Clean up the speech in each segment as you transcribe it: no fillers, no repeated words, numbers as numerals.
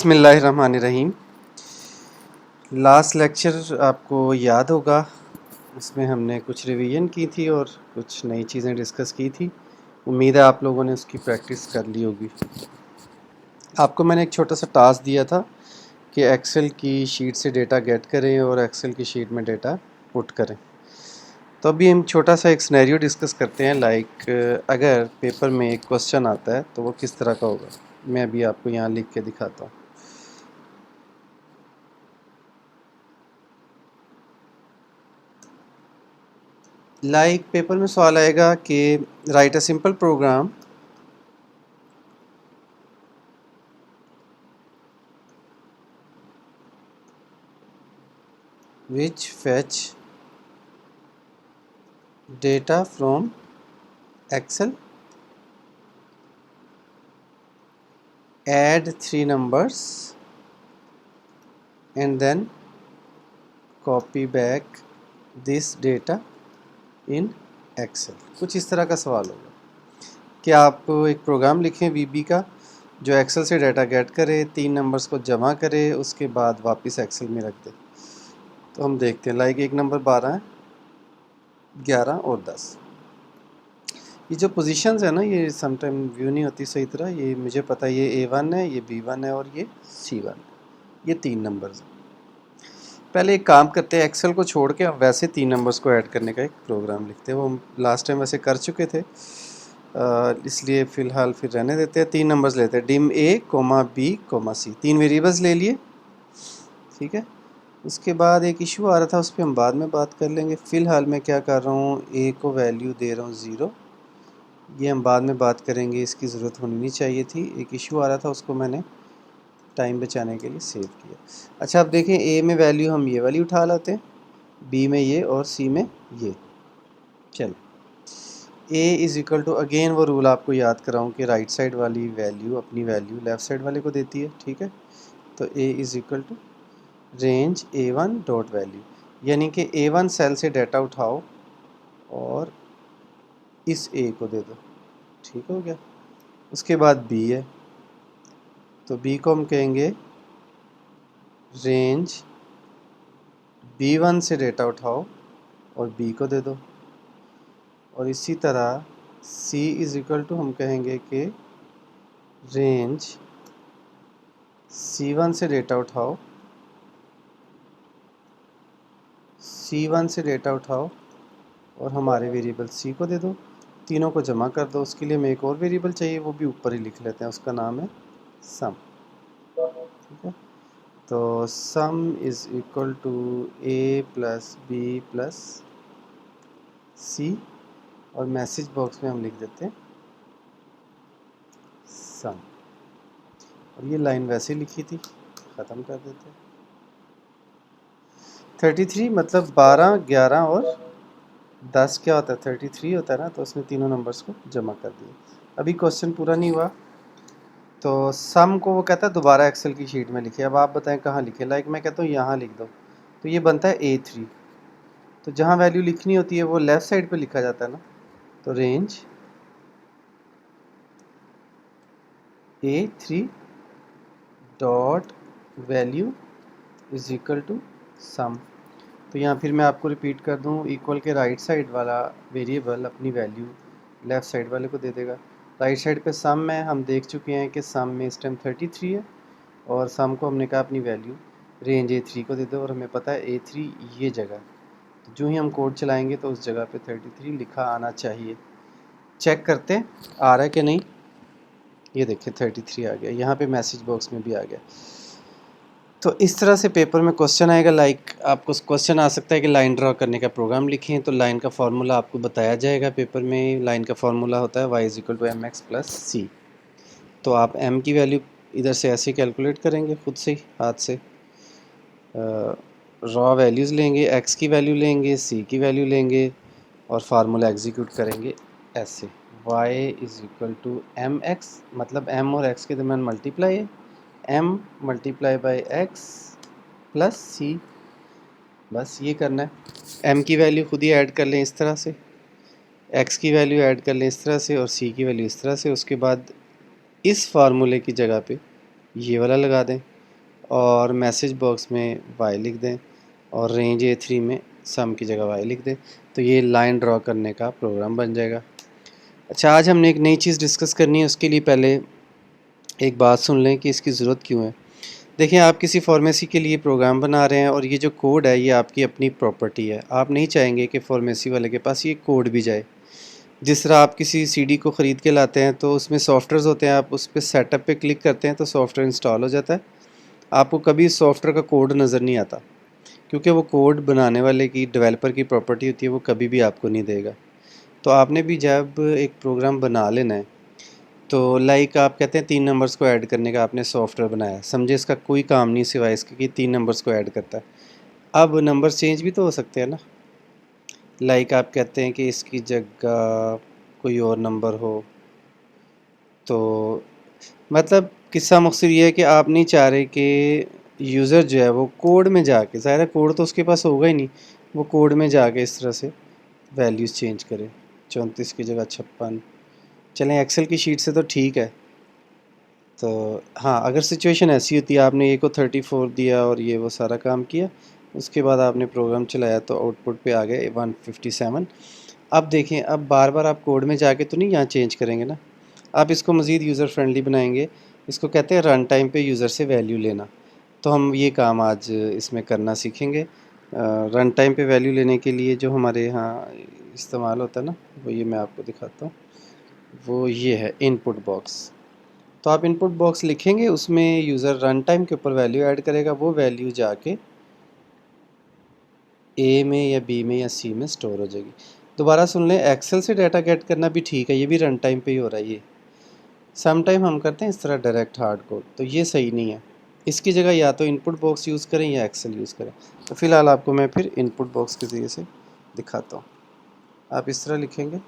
बिस्मिल्लाहिर्रहमानिर्रहीम। Last lecture आपको याद होगा, उसमें हमने कुछ रिवीजन की थी और कुछ नई चीज़ें डिस्कस की थी। उम्मीद है आप लोगों ने उसकी प्रैक्टिस कर ली होगी। आपको मैंने एक छोटा सा टास्क दिया था कि एक्सेल की शीट से डेटा गेट करें और एक्सेल की शीट में डेटा पुट करें। तो अभी हम छोटा सा एक सिनेरियो डिस्कस करते हैं। अगर पेपर में एक क्वेश्चन आता है तो वो किस तरह का होगा। मैं अभी आपको यहाँ लिख के दिखाता हूँ। पेपर में सवाल आएगा कि write a simple program which fetch data from Excel, add 3 numbers and then copy back this data in Excel। कुछ इस तरह का सवाल होगा कि आप एक प्रोग्राम लिखें वीबी का जो एक्सेल से डाटा गेट करे, 3 नंबर्स को जमा करे, उसके बाद वापस एक्सेल में रख दे। तो हम देखते हैं। एक नंबर 12 है, 11 और 10। ये जो पोजीशंस है ना, ये समटाइम व्यू नहीं होती सही तरह। ये मुझे पता है, ये A1 है, ये B1 है और ये C1। ये 3 नंबर्स। पहले एक काम करते हैं, एक्सेल को छोड़ के हम वैसे 3 नंबर्स को ऐड करने का एक प्रोग्राम लिखते हैं। वो हम लास्ट टाइम वैसे कर चुके थे, इसलिए फ़िलहाल फिर रहने देते हैं। 3 नंबर्स लेते हैं, dim A, B, C। 3 variables ले लिए, ठीक है। उसके बाद एक इशू आ रहा था, उस पर हम बाद में बात कर लेंगे। फ़िलहाल मैं क्या कर रहा हूँ, A को वैल्यू दे रहा हूँ 0। ये हम बाद में बात करेंगे, इसकी ज़रूरत होनी नहीं चाहिए थी। एक इशू आ रहा था, उसको मैंने टाइम बचाने के लिए सेव किया। अच्छा, अब देखें, ए में वैल्यू हम ये वाली उठा लाते हैं, बी में ये और सी में ये। चलो, A is equal to, again वो रूल आपको याद कराऊँ कि राइट साइड वाली वैल्यू अपनी वैल्यू लेफ़्ट साइड वाले को देती है, ठीक है। तो A is equal to range A1 dot value, यानी कि A1 सेल से डाटा उठाओ और इस ए को दे दो, ठीक हो गया। उसके बाद बी है, तो बी को हम कहेंगे रेंज B1 से डेटा उठाओ और बी को दे दो। और इसी तरह C इज़ इक्वल टू, हम कहेंगे कि रेंज C1 से डेटा उठाओ, C1 से डेटा उठाओ और हमारे वेरिएबल C को दे दो। तीनों को जमा कर दो। उसके लिए हमें एक और वेरिएबल चाहिए, वो भी ऊपर ही लिख लेते हैं, उसका नाम है सम, ठीक है। तो sum is equal to A plus B plus C, और मैसेज बॉक्स में हम लिख देते हैं सम। और ये लाइन वैसे लिखी थी, ख़त्म कर देते हैं। 33 मतलब 12, 11 और 10 क्या होता है, 33 होता है ना। तो उसमें तीनों नंबर्स को जमा कर दिए। अभी क्वेश्चन पूरा नहीं हुआ, तो सम को वो कहता है दोबारा एक्सेल की शीट में लिखे। अब आप बताएं कहाँ लिखे। मैं कहता हूँ यहाँ लिख दो, तो ये बनता है A3। तो जहाँ वैल्यू लिखनी होती है वो लेफ़्ट साइड पे लिखा जाता है ना। तो range A3 dot value is equal to sum. तो यहाँ फिर मैं आपको रिपीट कर दूँ, इक्वल के राइट साइड वाला वेरिएबल अपनी वैल्यू लेफ़्ट साइड वाले को दे देगा। राइट साइड पे सम में हम देख चुके हैं कि सम में इस टाइम 33 है, और सम को हमने कहा अपनी वैल्यू रेंज A3 को दे दो, और हमें पता है A3 ये जगह। तो जो ही हम कोड चलाएंगे तो उस जगह पे 33 लिखा आना चाहिए। चेक करते हैं आ रहा है कि नहीं। ये देखिए 33 आ गया, यहाँ पे मैसेज बॉक्स में भी आ गया। तो इस तरह से पेपर में क्वेश्चन आएगा। आपको क्वेश्चन आ सकता है कि लाइन ड्रा करने का प्रोग्राम लिखें, तो लाइन का फार्मूला आपको बताया जाएगा पेपर में। लाइन का फार्मूला होता है y is equal to mx plus C. तो आप m की वैल्यू इधर से ऐसे कैलकुलेट करेंगे खुद से ही, हाथ से। रॉ वैल्यूज़ लेंगे, x की वैल्यू लेंगे, c की वैल्यू लेंगे और फार्मूला एग्जीक्यूट करेंगे ऐसे। y is equal to mx, मतलब m और x के दरमियान मल्टीप्लाई है, m multiply by x plus C. बस ये करना है। m की वैल्यू खुद ही ऐड कर लें इस तरह से, x की वैल्यू ऐड कर लें इस तरह से और c की वैल्यू इस तरह से। उसके बाद इस फार्मूले की जगह पे ये वाला लगा दें, और मैसेज बॉक्स में y लिख दें और रेंज A3 में सम की जगह y लिख दें, तो ये लाइन ड्रॉ करने का प्रोग्राम बन जाएगा। अच्छा, आज हमने एक नई चीज़ डिस्कस करनी है, उसके लिए पहले एक बात सुन लें कि इसकी ज़रूरत क्यों है। देखिए, आप किसी फार्मेसी के लिए प्रोग्राम बना रहे हैं और ये जो कोड है ये आपकी अपनी प्रॉपर्टी है। आप नहीं चाहेंगे कि फार्मेसी वाले के पास ये कोड भी जाए। जिस तरह आप किसी सीडी को ख़रीद के लाते हैं तो उसमें सॉफ्टवेयर्स होते हैं, आप उस पे सेटअप पे क्लिक करते हैं तो सॉफ्टवेयर इंस्टॉल हो जाता है। आपको कभी सॉफ्टवेयर का कोड नज़र नहीं आता, क्योंकि वो कोड बनाने वाले की, डेवलपर की प्रॉपर्टी होती है, वो कभी भी आपको नहीं देगा। तो आपने भी जब एक प्रोग्राम बना लेना है, तो लाइक आप कहते हैं 3 नंबर्स को ऐड करने का आपने सॉफ्टवेयर बनाया, समझे इसका कोई काम नहीं सिवाय इसके कि 3 नंबर्स को ऐड करता है। अब नंबर्स चेंज भी तो हो सकते हैं ना। लाइक आप कहते हैं कि इसकी जगह कोई और नंबर हो, तो मतलब किस्सा मकसद ये है कि आप नहीं चाह रहे कि यूज़र जो है वो कोड में जाके, ज़ाहिर है कोड तो उसके पास होगा ही नहीं, वो कोड में जाके इस तरह से वैल्यूज़ चेंज करे। 34 की जगह 56। चलें, एक्सेल की शीट से तो ठीक है। तो हाँ, अगर सिचुएशन ऐसी होती है, आपने ए को 34 दिया और ये वो सारा काम किया, उसके बाद आपने प्रोग्राम चलाया तो आउटपुट पे आ गए 157। अब देखें, अब बार बार आप कोड में जाके तो नहीं यहाँ चेंज करेंगे ना, आप इसको मज़ीद यूज़र फ्रेंडली बनाएंगे। इसको कहते हैं रन टाइम पे यूज़र से वैल्यू लेना। तो हम ये काम आज इसमें करना सीखेंगे। रन टाइम पे वैल्यू लेने के लिए जो हमारे यहाँ इस्तेमाल होता है ना, वो ये मैं आपको दिखाता हूँ। वो ये है इनपुट बॉक्स। तो आप इनपुट बॉक्स लिखेंगे, उसमें यूज़र रन टाइम के ऊपर वैल्यू ऐड करेगा, वो वैल्यू जाके ए में या बी में या सी में स्टोर हो जाएगी। दोबारा सुन लें, एक्सेल से डाटा गेट करना भी ठीक है, ये भी रन टाइम पे ही हो रहा है। ये सम टाइम हम करते हैं इस तरह डायरेक्ट हार्ड कोड, तो ये सही नहीं है। इसकी जगह या तो इनपुट बॉक्स यूज़ करें या एक्सेल यूज़ करें। तो फ़िलहाल आपको मैं फिर इनपुट बॉक्स के ज़रिए से दिखाता हूँ। आप इस तरह लिखेंगे,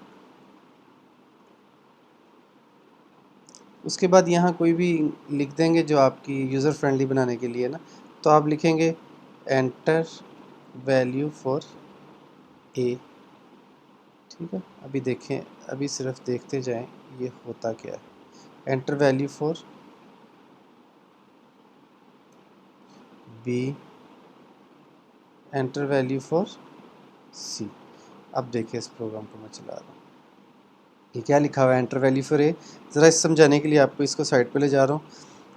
उसके बाद यहाँ कोई भी लिख देंगे जो आपकी यूज़र फ्रेंडली बनाने के लिए ना। तो आप लिखेंगे एंटर वैल्यू फॉर ए। ठीक है, अभी देखें, अभी सिर्फ देखते जाएं ये होता क्या है। Enter value for B, enter value for C. अब देखिए इस प्रोग्राम को मैं चला रहा हूँ, ये क्या लिखा हुआ है, एंटर वैल्यू फॉर ए। ज़रा इस समझाने के लिए आपको इसको साइड पे ले जा रहा हूँ।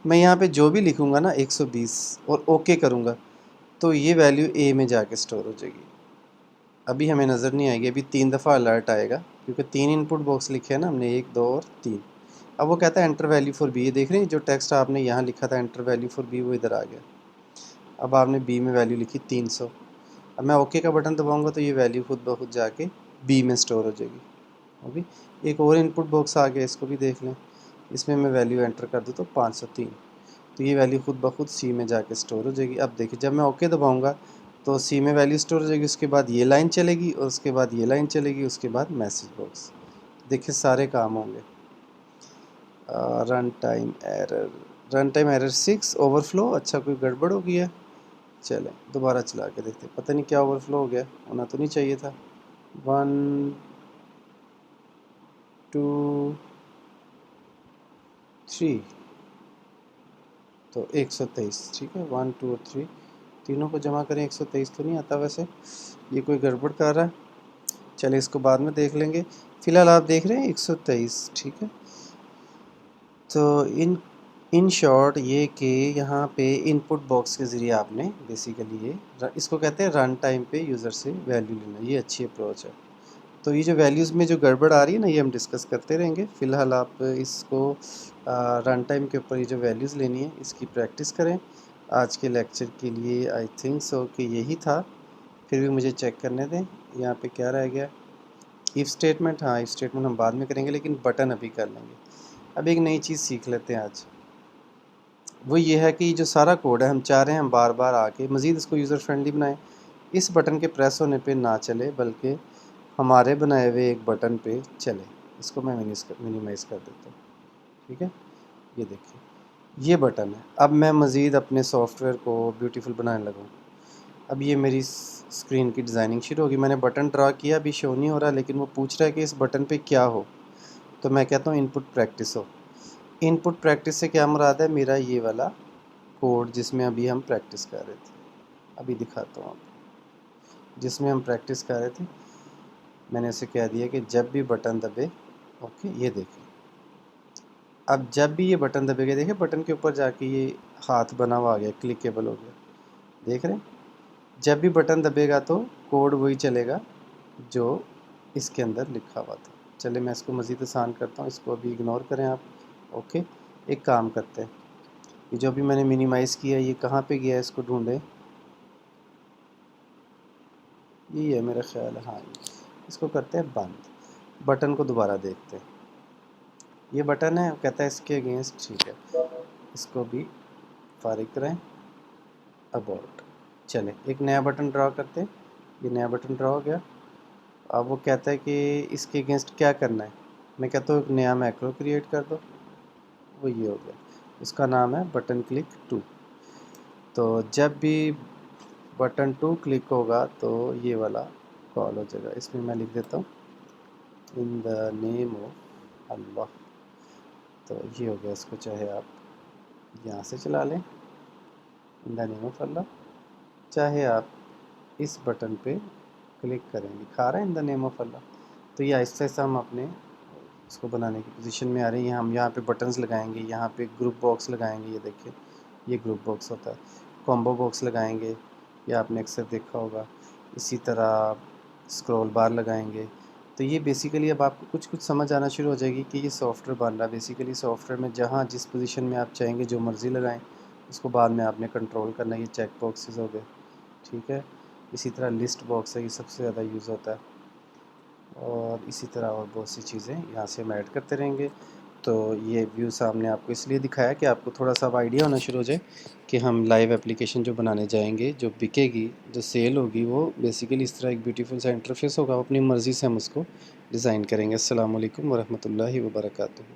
मैं यहाँ पे जो भी लिखूँगा ना 120 और ओके करूँगा, तो ये वैल्यू ए में जाके स्टोर हो जाएगी। अभी हमें नज़र नहीं आएगी, अभी 3 दफ़ा अलर्ट आएगा, क्योंकि 3 इनपुट बॉक्स लिखे हैं ना हमने, 1 2 और 3। अब वो कहता है एंटर वैल्यू फॉर बी। ये देख रहे हैं, जो टेक्स्ट आपने यहाँ लिखा था एंटर वैल्यू फॉर बी, वो इधर आ गया। अब आपने बी में वैल्यू लिखी 300। अब मैं ओके का बटन दबाऊंगा तो ये वैल्यू खुद ब खुद जाके बी में स्टोर हो जाएगी। अभी एक और इनपुट बॉक्स आ गया, इसको भी देख लें। इसमें मैं वैल्यू एंटर कर दूँ तो 503, तो ये वैल्यू खुद ब खुद सी में जाके स्टोर हो जाएगी। अब देखिए, जब मैं ओके दबाऊंगा तो सी में वैल्यू स्टोर हो जाएगी, उसके बाद ये लाइन चलेगी और उसके बाद ये लाइन चलेगी, उसके बाद मैसेज बॉक्स। देखिए सारे काम होंगे। Run time error, run time error 6 overflow. अच्छा, कोई गड़बड़ हो गई है। चलें दोबारा चला के देखते, पता नहीं क्या ओवरफ्लो हो गया, होना तो नहीं चाहिए था। 1 2 3, तो 123। ठीक है, 1 2 और 3 तीनों को जमा करें, 123 तो नहीं आता वैसे, ये कोई गड़बड़ कर रहा है। चलिए इसको बाद में देख लेंगे, फ़िलहाल आप देख रहे हैं 123। ठीक है, तो इन शॉर्ट ये कि यहाँ पे इनपुट बॉक्स के ज़रिए आपने बेसिकली ये इसको कहते हैं रन टाइम पे यूज़र से वैल्यू लेना। ये अच्छी अप्रोच है। तो ये जो वैल्यूज़ में जो गड़बड़ आ रही है ना, ये हम डिस्कस करते रहेंगे। फ़िलहाल आप इसको रन टाइम के ऊपर ये जो वैल्यूज़ लेनी है इसकी प्रैक्टिस करें। आज के लेक्चर के लिए आई थिंक सो कि यही था, फिर भी मुझे चेक करने दें यहाँ पे क्या रह गया। इफ़ स्टेटमेंट, हाँ इफ़ स्टेटमेंट हम बाद में करेंगे, लेकिन बटन अभी कर लेंगे। अब एक नई चीज़ सीख लेते हैं आज, वो ये है कि जो सारा कोड है हम चाह रहे हैं हम बार बार आके मज़ीद इसको यूज़र फ्रेंडली बनाएं। इस बटन के प्रेस होने पे ना चले, बल्कि हमारे बनाए हुए एक बटन पे चले। इसको मैं मिनिमाइज़ कर देता हूँ। ठीक है, ये देखिए ये बटन है। अब मैं मज़ीद अपने सॉफ्टवेयर को ब्यूटीफुल बनाने लगा हूँ। अब ये मेरी स्क्रीन की डिज़ाइनिंग शुरू होगी। मैंने बटन ड्रा किया, अभी शो नहीं हो रहा, लेकिन वो पूछ रहा है कि इस बटन पे क्या हो। तो मैं कहता हूँ इनपुट प्रैक्टिस हो। इनपुट प्रैक्टिस से क्या मुराद है, मेरा ये वाला कोड जिसमें अभी हम प्रैक्टिस कर रहे थे, अभी दिखाता हूँ आपको। जिसमें हम प्रैक्टिस कर रहे थे मैंने इसे कह दिया कि जब भी बटन दबे, ओके, ये देखिए अब जब भी ये बटन दबेगा, देखिए बटन के ऊपर जाके ये हाथ बना हुआ आ गया, क्लिकेबल हो गया, देख रहे हैं। जब भी बटन दबेगा तो कोड वही चलेगा जो इसके अंदर लिखा हुआ था। चलिए मैं इसको मज़ीद आसान करता हूँ, इसको अभी इग्नोर करें आप। ओके, एक काम करते हैं, ये जो अभी मैंने मिनिमाइज़ किया ये कहाँ पे गया है, इसको ढूंढें। ये है मेरा ख्याल है, हाँ इसको करते हैं बंद। बटन को दोबारा देखते हैं, ये बटन है, कहता है इसके अगेंस्ट, ठीक है, इसको भी फारिग करें, अबाउट। चले एक नया बटन ड्रा करते हैं, ये नया बटन ड्रा हो गया। अब वो कहता है कि इसके अगेंस्ट क्या करना है, मैं कहता हूँ एक नया मैक्रो क्रिएट कर दो, वो ये हो गया, उसका नाम है बटन क्लिक 2। तो जब भी बटन 2 क्लिक होगा तो ये वाला कॉल हो जाएगा। इसमें मैं लिख देता हूँ इन द नेम ऑफ अल्लाह, तो ये हो गया। इसको चाहे आप यहाँ से चला लें, इन द नेम ऑफ अल्लाह, चाहे आप इस बटन पे क्लिक करें, लिखा रहा है इन द नेम ऑफ अल्लाह। तो ये आहिस्ता आहिस्ता हम अपने इसको बनाने की पोजीशन में आ रही हैं। हम यहाँ पे बटन्स लगाएंगे, यहाँ पे ग्रुप बॉक्स लगाएंगे, ये देखिए ये ग्रुप बॉक्स होता है, कॉम्बो बॉक्स लगाएंगे, ये आपने अक्सर देखा होगा। इसी तरह स्क्रॉल बार लगाएंगे। तो ये बेसिकली अब आपको कुछ कुछ समझ आना शुरू हो जाएगी कि ये सॉफ्टवेयर बन रहा है। बेसिकली सॉफ्टवेयर में जहाँ जिस पोजीशन में आप चाहेंगे जो मर्ज़ी लगाएं, उसको बाद में आपने कंट्रोल करना है। ये चेक बॉक्सेस हो गए, ठीक है। इसी तरह लिस्ट बॉक्स है, ये सबसे ज़्यादा यूज़ होता है, और इसी तरह और बहुत सी चीज़ें यहाँ से हम ऐड करते रहेंगे। तो ये व्यू सामने आपको इसलिए दिखाया कि आपको थोड़ा सा अब आइडिया होना शुरू हो जाए कि हम लाइव एप्लीकेशन जो बनाने जाएंगे, जो बिकेगी, जो सेल होगी, वो बेसिकली इस तरह एक ब्यूटीफुल सा इंटरफेस होगा, अपनी मर्ज़ी से हम उसको डिज़ाइन करेंगे। अस्सलाम वालेकुम वरहमतुल्लाहि वबरकातुहू।